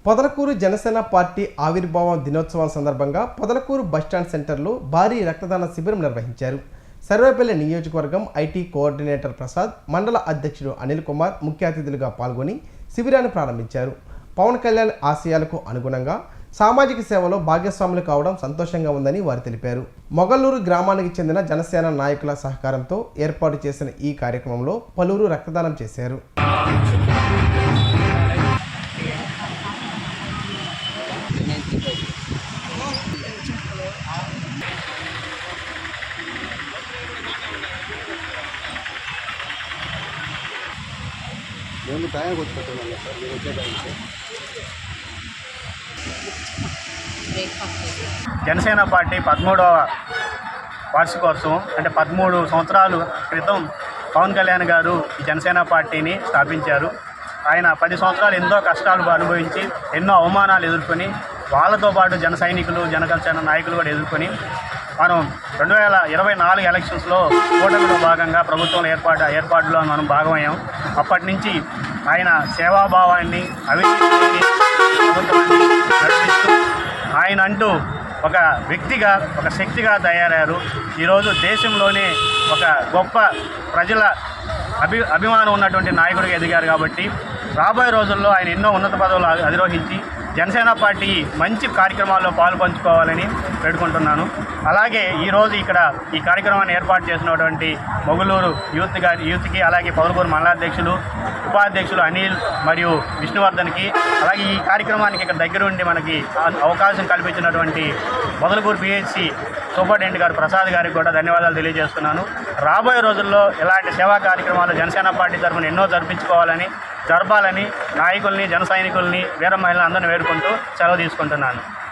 Podalakuru Janasena party ఆవిర్భావం దినోత్సవం సందర్భంగా పొదలకూరు బస్టాండ్ సెంటర్లో భారీ రక్తదాన శిబిరం నిర్వహించారు. సర్వేపల్లి నియోజకవర్గం ఐటీ కోఆర్డినేటర్ ప్రసాద్, మండల అధ్యక్షుడు అనిల్ కుమార్ ముఖ్య అతిథులుగా పాల్గొని శిబిరాన్ని ప్రారంభించారు. పవన్ కళ్యాణ్ ఆశయాలకు అనుగుణంగా సామాజిక సేవలో భాగస్వాములు కావడం సంతోషంగా ఉందని వారు తెలిపారు. మొగల్లూరు గ్రామానికి చెందిన జనసేన నాయకుల సహకారంతో ఏర్పాటు చేసిన ఈ కార్యక్రమంలో పలువురు రక్తదానం చేశారు. జనసేన పార్టీ 13వ వార్షికోత్సవం అంటే 13 సంవత్సరాల క్రితం పవన్ కళ్యాణ్ గారు ఈ జనసేన పార్టీని స్థాపించారు. ఆయన 10 సంవత్సరాలు ఎంతో కష్టాలు అనుభవించి ఎన్నో అవమానాలు ఎదుర్కొని వాళ్ళతో పాటు జన సైనికులు జనసేన నాయకులు కూడా ఎదుర్కొని మనం 2024 ఎలక్షన్స్లో కూటమిలో భాగంగా ప్రభుత్వం ఏర్పాటులో మనం భాగమయ్యాం. అప్పటి నుంచి ఆయన సేవాభావాన్ని అవినీతిని ప్రభుత్వాన్ని నడిపిస్తూ ఆయన అంటూ ఒక వ్యక్తిగా ఒక శక్తిగా తయారయ్యారు. ఈరోజు దేశంలోనే ఒక గొప్ప ప్రజల అభిమానం ఉన్నటువంటి నాయకుడిగా ఎదిగారు. కాబట్టి రాబోయే రోజుల్లో ఆయన ఎన్నో ఉన్నత పదవులు అధిరోహించి జనసేన పార్టీ మంచి కార్యక్రమాల్లో పాల్పంచుకోవాలని వేడుకుంటున్నాను. అలాగే ఈరోజు ఇక్కడ ఈ కార్యక్రమాన్ని ఏర్పాటు చేసినటువంటి మొగలూరు యూత్కి అలాగే పొదలకూరు మండలాధ్యక్షులు ఉపాధ్యక్షులు అనిల్ మరియు విష్ణువర్ధన్కి, అలాగే ఈ కార్యక్రమానికి ఇక్కడ దగ్గరుండి మనకి అవకాశం కల్పించినటువంటి పొదలకూరు పిహెచ్సి సూపరింటెండెంట్ గారు ప్రసాద్ గారికి కూడా ధన్యవాదాలు తెలియజేస్తున్నాను. రాబోయే రోజుల్లో ఇలాంటి సేవా కార్యక్రమాలు జనసేన పార్టీ తరఫున ఎన్నో జరపాలని నాయకుల్ని జన సైనికుల్ని వీర మహిళలను అందరినీ వేడుకుంటూ సెలవు తీసుకుంటున్నాను.